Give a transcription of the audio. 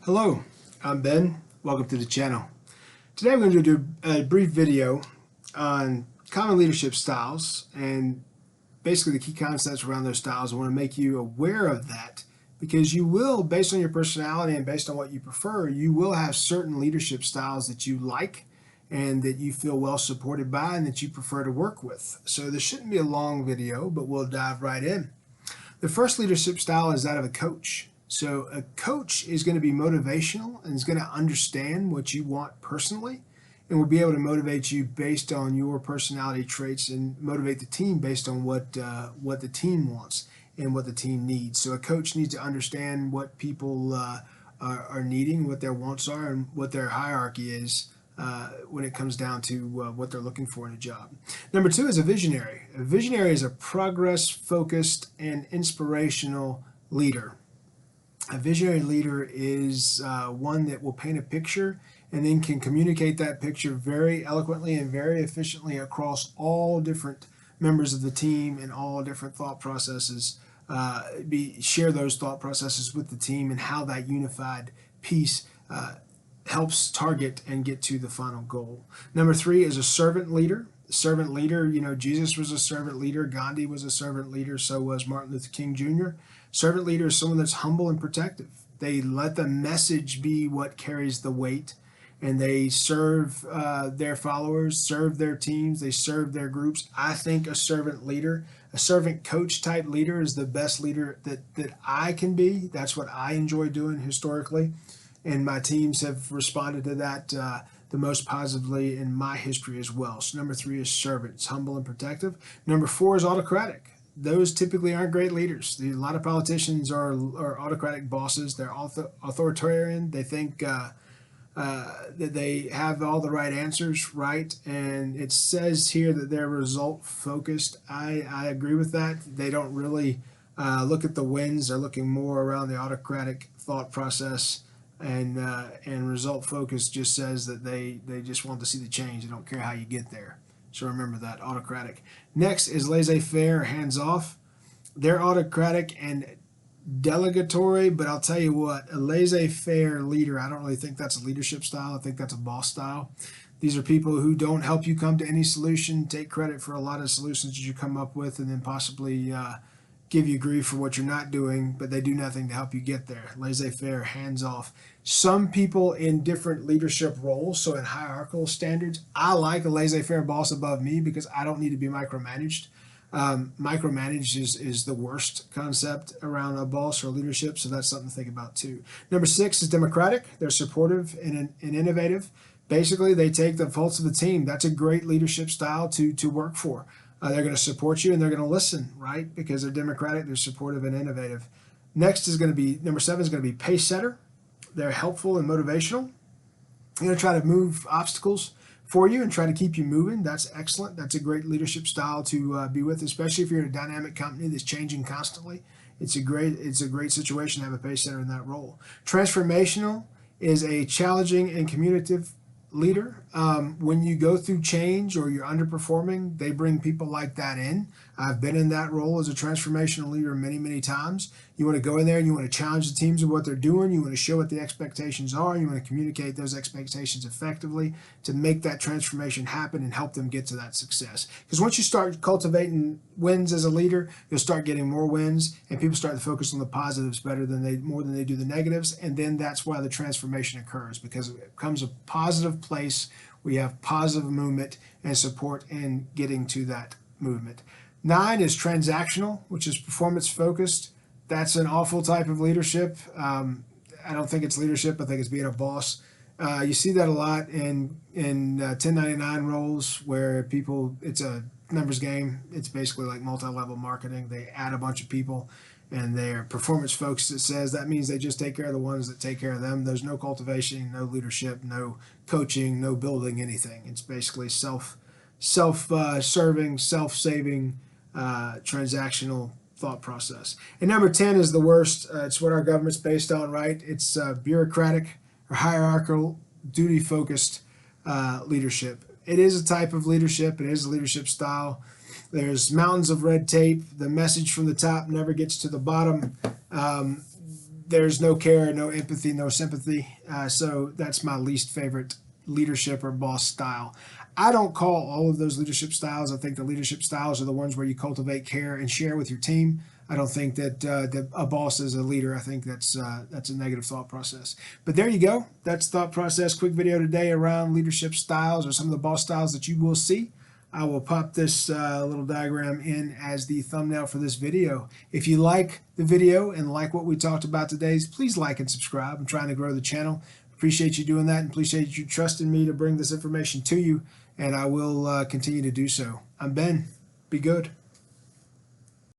Hello, I'm Ben. Welcome to the channel. Today I'm going to do a brief video on common leadership styles and basically the key concepts around those styles. I want to make you aware of that because you will, based on your personality and based on what you prefer, you will have certain leadership styles that you like and that you feel well supported by and that you prefer to work with. So this shouldn't be a long video, but we'll dive right in. The first leadership style is that of a coach. So a coach is going to be motivational and is going to understand what you want personally and will be able to motivate you based on your personality traits and motivate the team based on what the team wants and what the team needs. So a coach needs to understand what people are needing, what their wants are, and what their hierarchy is when it comes down to what they're looking for in a job. Number two is a visionary. A visionary is a progress-focused and inspirational leader. A visionary leader is one that will paint a picture and then can communicate that picture very eloquently and very efficiently across all different members of the team and all different thought processes. Share those thought processes with the team and how that unified piece helps target and get to the final goal. Number three is a servant leader. Servant leader, Jesus was a servant leader, Gandhi was a servant leader, so was Martin Luther King Jr. Servant leader is someone that's humble and protective. They let the message be what carries the weight, and they serve their followers, serve their teams, they serve their groups. I think a servant leader, a servant coach type leader is the best leader that I can be. That's what I enjoy doing historically, and my teams have responded to that the most positively in my history as well. So number three is servant. It's humble and protective. Number four is autocratic. Those typically aren't great leaders. A lot of politicians are autocratic bosses. They're authoritarian. They think that they have all the right answers, right? And it says here that they're result focused. I agree with that. They don't really look at the wins. They're looking more around the autocratic thought process. And result focus just says that they just want to see the change. They don't care how you get there. So remember that, autocratic. Next is laissez-faire, hands-off. They're autocratic and delegatory, but I'll tell you what, a laissez-faire leader, I don't really think that's a leadership style. I think that's a boss style. These are people who don't help you come to any solution, take credit for a lot of solutions that you come up with, and then possibly give you grief for what you're not doing, but they do nothing to help you get there. Laissez-faire, hands-off. Some people in different leadership roles, so in hierarchical standards, I like a laissez-faire boss above me because I don't need to be micromanaged. Micromanaged is the worst concept around a boss or leadership, so that's something to think about too. Number six is democratic. They're supportive and innovative. Basically, they take the faults of the team. That's a great leadership style to work for. They're going to support you and they're going to listen, right? Because they're democratic, they're supportive and innovative. Next is going to be, number seven is going to be pace setter. They're helpful and motivational. They're going to try to move obstacles for you and try to keep you moving. That's excellent. That's a great leadership style to be with, especially if you're in a dynamic company that's changing constantly. It's a great situation to have a pace setter in that role. Transformational is a challenging and communicative leader. When you go through change or you're underperforming, they bring people like that in. I've been in that role as a transformational leader many times. You want to go in there and you want to challenge the teams of what they're doing. You want to show what the expectations are. You want to communicate those expectations effectively to make that transformation happen and help them get to that success. Because once you start cultivating wins as a leader, you'll start getting more wins and people start to focus on the positives more than they do the negatives. And then that's why the transformation occurs, because it becomes a positive place where you have positive movement and support in getting to that movement. 9 is transactional, which is performance focused. That's an awful type of leadership. I don't think it's leadership. I think it's being a boss. You see that a lot in 1099 roles where people, it's a numbers game. It's basically like multi-level marketing. They add a bunch of people and they're performance focused. It says that means they just take care of the ones that take care of them. There's no cultivation, no leadership, no coaching, no building anything. It's basically self-serving, self-saving, transactional thought process. And number 10 is the worst. It's what our government's based on, right? It's bureaucratic or hierarchical, duty-focused leadership. It is a type of leadership. It is a leadership style. There's mountains of red tape. The message from the top never gets to the bottom. there's no care, no empathy, no sympathy. So that's my least favorite leadership or boss style. I don't call all of those leadership styles. I think the leadership styles are the ones where you cultivate care and share with your team. I don't think that a boss is a leader. I think that's a negative thought process. But there you go. That's thought process. Quick video today around leadership styles or some of the boss styles that you will see. I will pop this little diagram in as the thumbnail for this video. If you like the video and like what we talked about today, please like and subscribe. I'm trying to grow the channel. Appreciate you doing that and appreciate you trusting me to bring this information to you, and I will continue to do so. I'm Ben. Be good.